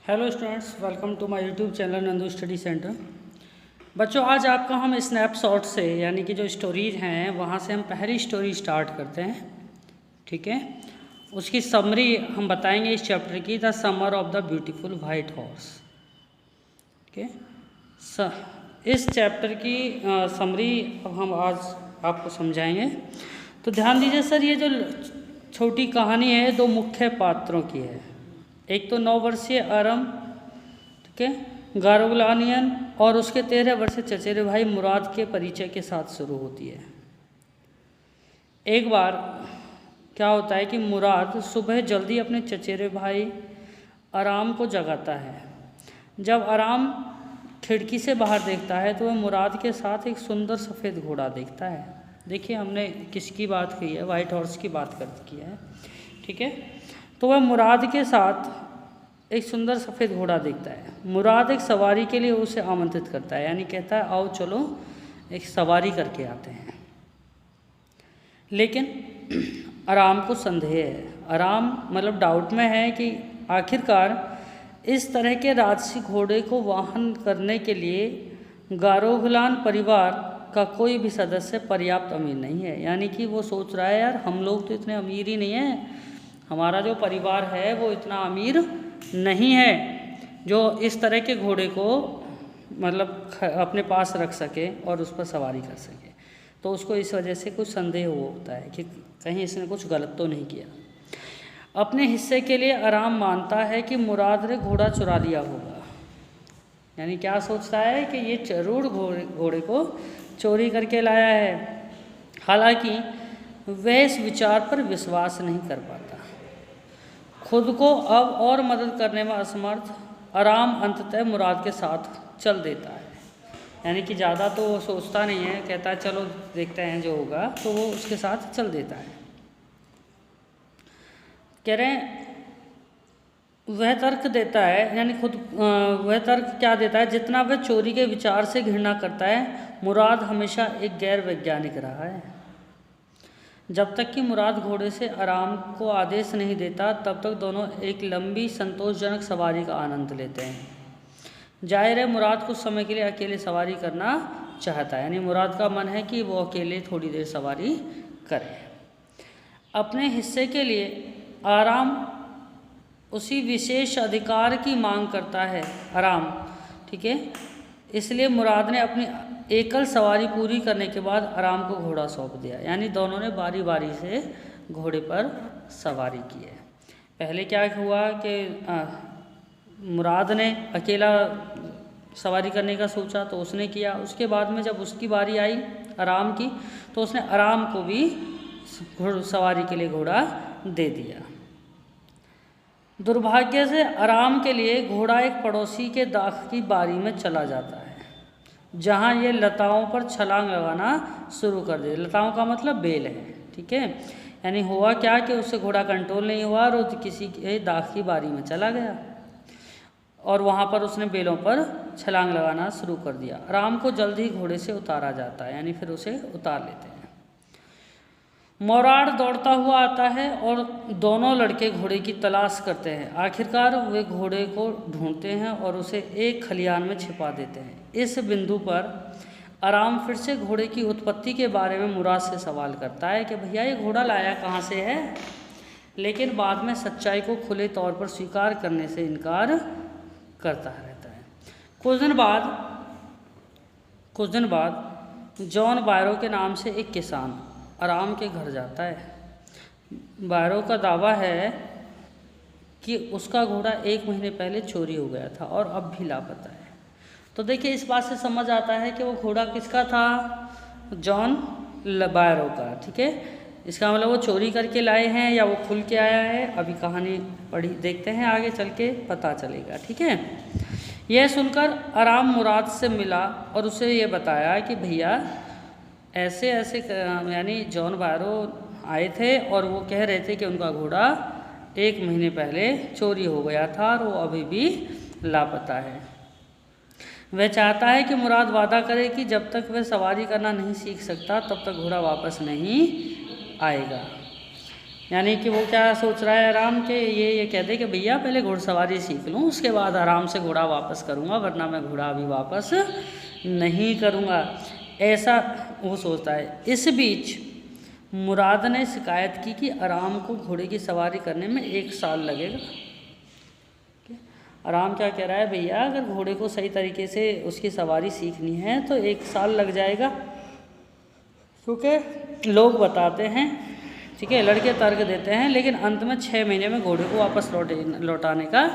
Hello students, welcome to my YouTube channel Nandu study centre. बच्चों, आज आपका हम स्नैपशॉट से यानी कि जो स्टोरीज हैं वहाँ से हम पहली स्टोरी स्टार्ट करते हैं। ठीक है, उसकी समरी हम बताएंगे इस चैप्टर की, the summer of the beautiful white horse. ठीक है, इस चैप्टर की समरी अब हम आज आपको समझाएंगे। तो ध्यान दीजिए सर, ये जो छोटी कहानी है दो मुख्य पात्रों की है। एक तो 9 वर्षीय आरम, ठीक है, गारोगलानियन, और उसके 13 वर्षीय चचेरे भाई मुराद के परिचय के साथ शुरू होती है। एक बार क्या होता है कि मुराद सुबह जल्दी अपने चचेरे भाई आराम को जगाता है। जब आराम खिड़की से बाहर देखता है तो वह मुराद के साथ एक सुंदर सफ़ेद घोड़ा देखता है। देखिए, हमने किसकी बात की है? वाइट हॉर्स की बात की है। ठीक है, तो वह मुराद के साथ एक सुंदर सफ़ेद घोड़ा देखता है। मुराद एक सवारी के लिए उसे आमंत्रित करता है, यानी कहता है आओ चलो एक सवारी करके आते हैं। लेकिन आराम को संदेह है। आराम मतलब डाउट में है कि आखिरकार इस तरह के राजसी घोड़े को वाहन करने के लिए गारोगलान परिवार का कोई भी सदस्य पर्याप्त अमीर नहीं है। यानी कि वो सोच रहा है यार, हम लोग तो इतने अमीर ही नहीं हैं, हमारा जो परिवार है वो इतना अमीर नहीं है जो इस तरह के घोड़े को मतलब अपने पास रख सके और उस पर सवारी कर सके। तो उसको इस वजह से कुछ संदेह होता है कि कहीं इसने कुछ गलत तो नहीं किया। अपने हिस्से के लिए आराम मानता है कि मुराद ने घोड़ा चुरा लिया होगा। यानी क्या सोचता है कि ये जरूर घोड़े को चोरी करके लाया है। हालांकि वह इस विचार पर विश्वास नहीं कर पाता। खुद को अब और मदद करने में असमर्थ आराम अंततः मुराद के साथ चल देता है। यानी कि ज़्यादा तो वो सोचता नहीं है, कहता है चलो देखते हैं जो होगा, तो वो उसके साथ चल देता है। कह रहे हैं वह तर्क देता है, यानी खुद वह तर्क क्या देता है, जितना वह चोरी के विचार से घृणा करता है, मुराद हमेशा एक गैर वैज्ञानिक रहा है। जब तक कि मुराद घोड़े से आराम को आदेश नहीं देता तब तक दोनों एक लंबी संतोषजनक सवारी का आनंद लेते हैं। जाहिर है मुराद कुछ समय के लिए अकेले सवारी करना चाहता है, यानी मुराद का मन है कि वो अकेले थोड़ी देर सवारी करे। अपने हिस्से के लिए आराम उसी विशेष अधिकार की मांग करता है आराम, ठीक है। इसलिए मुराद ने अपनी एकल सवारी पूरी करने के बाद आराम को घोड़ा सौंप दिया। यानी दोनों ने बारी बारी से घोड़े पर सवारी की है। पहले क्या हुआ कि मुराद ने अकेला सवारी करने का सोचा तो उसने किया। उसके बाद में जब उसकी बारी आई आराम की तो उसने आराम को भी सवारी के लिए घोड़ा दे दिया। दुर्भाग्य से आराम के लिए घोड़ा एक पड़ोसी के दाख की बारी में चला जाता है, जहाँ ये लताओं पर छलांग लगाना शुरू कर दे। लताओं का मतलब बेल है, ठीक है। यानी हुआ क्या कि उससे घोड़ा कंट्रोल नहीं हुआ और किसी के दाख की बारी में चला गया और वहाँ पर उसने बेलों पर छलांग लगाना शुरू कर दिया। आराम को जल्द ही घोड़े से उतारा जाता है, यानी फिर उसे उतार लेते हैं। मोराड दौड़ता हुआ आता है और दोनों लड़के घोड़े की तलाश करते हैं। आखिरकार वे घोड़े को ढूंढते हैं और उसे एक खलियान में छिपा देते हैं। इस बिंदु पर आराम फिर से घोड़े की उत्पत्ति के बारे में मुराद से सवाल करता है कि भैया ये घोड़ा लाया कहाँ से है, लेकिन बाद में सच्चाई को खुले तौर पर स्वीकार करने से इनकार करता रहता है। कुछ दिन बाद जॉन बायरो के नाम से एक किसान आराम के घर जाता है। बायरो का दावा है कि उसका घोड़ा 1 महीने पहले चोरी हो गया था और अब भी लापता है। तो देखिए, इस बात से समझ आता है कि वो घोड़ा किसका था, जॉन बायरो का, ठीक है। इसका मतलब वो चोरी करके लाए हैं या वो खुल के आया है, अभी कहानी पढ़ी देखते हैं, आगे चल के पता चलेगा, ठीक है। यह सुनकर आराम मुराद से मिला और उसे ये बताया कि भैया ऐसे ऐसे, यानी जॉन बायरो आए थे और वो कह रहे थे कि उनका घोड़ा 1 महीने पहले चोरी हो गया था और वो अभी भी लापता है। वह चाहता है कि मुराद वादा करे कि जब तक वह सवारी करना नहीं सीख सकता तब तक घोड़ा वापस नहीं आएगा। यानी कि वो क्या सोच रहा है आराम के, ये कह दे कि भैया पहले घुड़सवारी सीख लूँ, उसके बाद आराम से घोड़ा वापस करूँगा, वरना मैं घोड़ा अभी वापस नहीं करूँगा, ऐसा वो सोचता है। इस बीच मुराद ने शिकायत की कि आराम को घोड़े की सवारी करने में 1 साल लगेगा। आराम क्या कह रहा है, भैया अगर घोड़े को सही तरीके से उसकी सवारी सीखनी है तो 1 साल लग जाएगा, क्योंकि लोग बताते हैं, ठीक है, लड़के तर्क देते हैं, लेकिन अंत में 6 महीने में घोड़े को वापस लौटाने का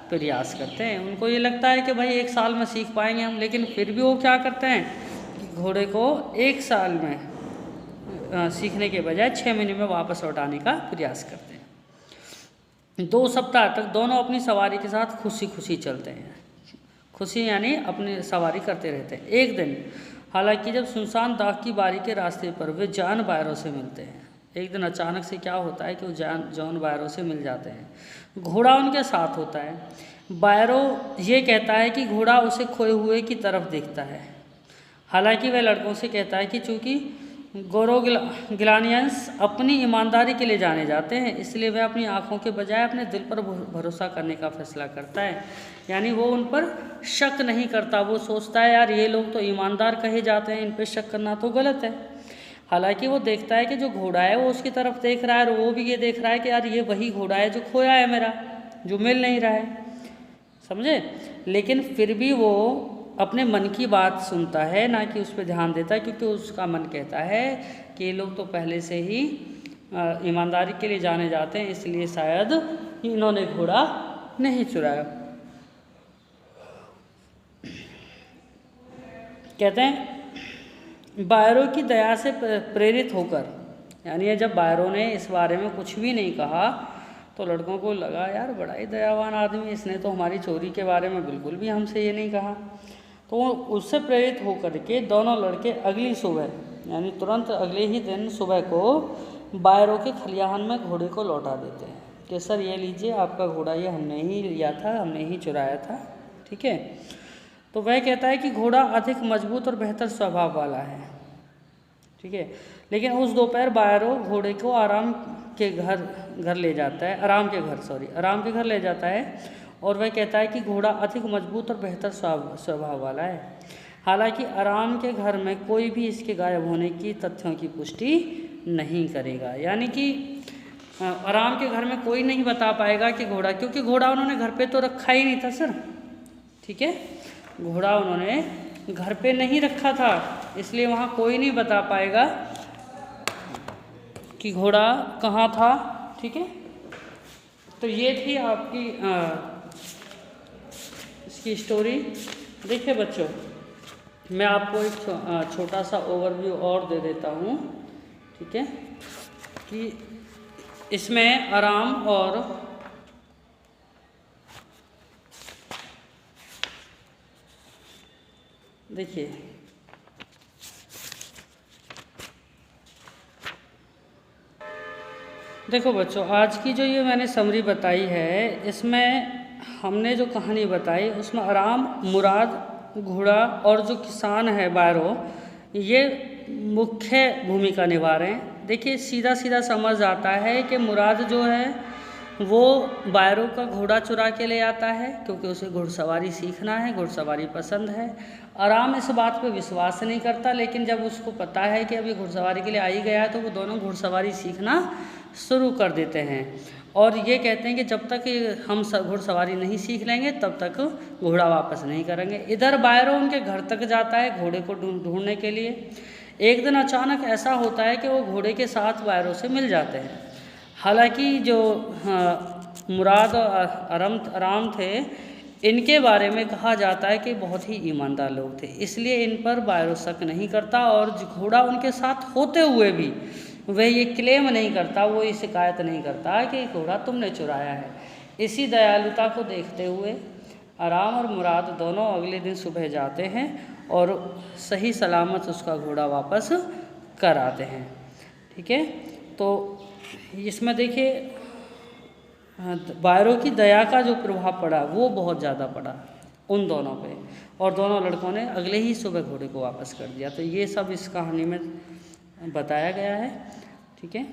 प्रयास करते हैं। उनको ये लगता है कि भाई 1 साल में सीख पाएंगे हम, लेकिन फिर भी वो क्या करते हैं कि घोड़े को 1 साल में सीखने के बजाय 6 महीने में वापस लौटाने का प्रयास करते हैं। 2 सप्ताह तक दोनों अपनी सवारी के साथ खुशी खुशी चलते हैं, खुशी यानी अपनी सवारी करते रहते हैं। एक दिन हालांकि जब सुनसान दाग की बारी के रास्ते पर वे जॉन बायरो से मिलते हैं, एक दिन अचानक से क्या होता है कि वो जॉन बायरो से मिल जाते हैं। घोड़ा उनके साथ होता है। बायरो ये कहता है कि घोड़ा उसे खोए हुए की तरफ देखता है। हालांकि वह लड़कों से कहता है कि चूँकि गोरोग्लानियंस अपनी ईमानदारी के लिए जाने जाते हैं, इसलिए वह अपनी आँखों के बजाय अपने दिल पर भरोसा करने का फैसला करता है। यानी वो उन पर शक नहीं करता, वो सोचता है यार ये लोग तो ईमानदार कहे जाते हैं, इन पर शक करना तो गलत है। हालांकि वो देखता है कि जो घोड़ा है वो उसकी तरफ देख रहा है, और वो भी ये देख रहा है कि यार ये वही घोड़ा है जो खोया है मेरा, जो मिल नहीं रहा है, समझे। लेकिन फिर भी वो अपने मन की बात सुनता है, ना कि उस पर ध्यान देता है, क्योंकि उसका मन कहता है कि ये लोग तो पहले से ही ईमानदारी के लिए जाने जाते हैं, इसलिए शायद इन्होंने घोड़ा नहीं चुराया। कहते हैं बायरो की दया से प्रेरित होकर, यानी जब बायरो ने इस बारे में कुछ भी नहीं कहा तो लड़कों को लगा यार बड़ा ही दयावान आदमी, इसने तो हमारी चोरी के बारे में बिल्कुल भी हमसे ये नहीं कहा। तो उससे प्रेरित होकर के दोनों लड़के अगली सुबह यानी तुरंत अगले ही दिन सुबह को बायरो के खलिहान में घोड़े को लौटा देते हैं कि सर ये लीजिए आपका घोड़ा, ये हमने ही लिया था, हमने ही चुराया था, ठीक है। तो वह कहता है कि घोड़ा अधिक मजबूत और बेहतर स्वभाव वाला है, ठीक है। लेकिन उस दोपहर बायरो घोड़े को आराम के घर ले जाता है, आराम के घर ले जाता है, और वह कहता है कि घोड़ा अधिक मजबूत और बेहतर स्वभाव वाला है। हालांकि आराम के घर में कोई भी इसके गायब होने की तथ्यों की पुष्टि नहीं करेगा। यानी कि आराम के घर में कोई नहीं बता पाएगा कि घोड़ा, क्योंकि घोड़ा उन्होंने घर पे तो रखा ही नहीं था सर, ठीक है, घोड़ा उन्होंने घर पे नहीं रखा था, इसलिए वहाँ कोई नहीं बता पाएगा कि घोड़ा कहाँ था, ठीक है। तो ये थी आपकी इसकी स्टोरी। देखिए बच्चों, मैं आपको एक छोटा सा ओवरव्यू और दे देता हूँ, ठीक है, कि इसमें आराम और देखिए देखो बच्चों, आज की जो ये मैंने समरी बताई है, इसमें हमने जो कहानी बताई उसमें आराम, मुराद, घोड़ा और जो किसान है बायरो, ये मुख्य भूमिका निभा रहे हैं। देखिए सीधा सीधा समझ आता है कि मुराद जो है वो बायरो का घोड़ा चुरा के ले आता है, क्योंकि उसे घुड़सवारी सीखना है, घुड़सवारी पसंद है। आराम इस बात पे विश्वास नहीं करता, लेकिन जब उसको पता है कि अभी घुड़सवारी के लिए आ ही गया है तो वो दोनों घुड़सवारी सीखना शुरू कर देते हैं, और ये कहते हैं कि जब तक हम घुड़सवारी नहीं सीख लेंगे तब तक घोड़ा वापस नहीं करेंगे। इधर बायरो उनके घर तक जाता है घोड़े को ढूंढने के लिए। एक दिन अचानक ऐसा होता है कि वो घोड़े के साथ बायरो से मिल जाते हैं। हालांकि जो मुराद और आराम थे, इनके बारे में कहा जाता है कि बहुत ही ईमानदार लोग थे, इसलिए इन पर बायरो शक नहीं करता, और घोड़ा उनके साथ होते हुए भी वह ये क्लेम नहीं करता, वो ये शिकायत नहीं करता कि घोड़ा तुमने चुराया है। इसी दयालुता को देखते हुए आराम और मुराद दोनों अगले दिन सुबह जाते हैं और सही सलामत उसका घोड़ा वापस कर आते हैं, ठीक है। तो इसमें देखिए बायरो की दया का जो प्रभाव पड़ा वो बहुत ज़्यादा पड़ा उन दोनों पे, और दोनों लड़कों ने अगले ही सुबह घोड़े को वापस कर दिया। तो ये सब इस कहानी में बताया गया है, ठीक है।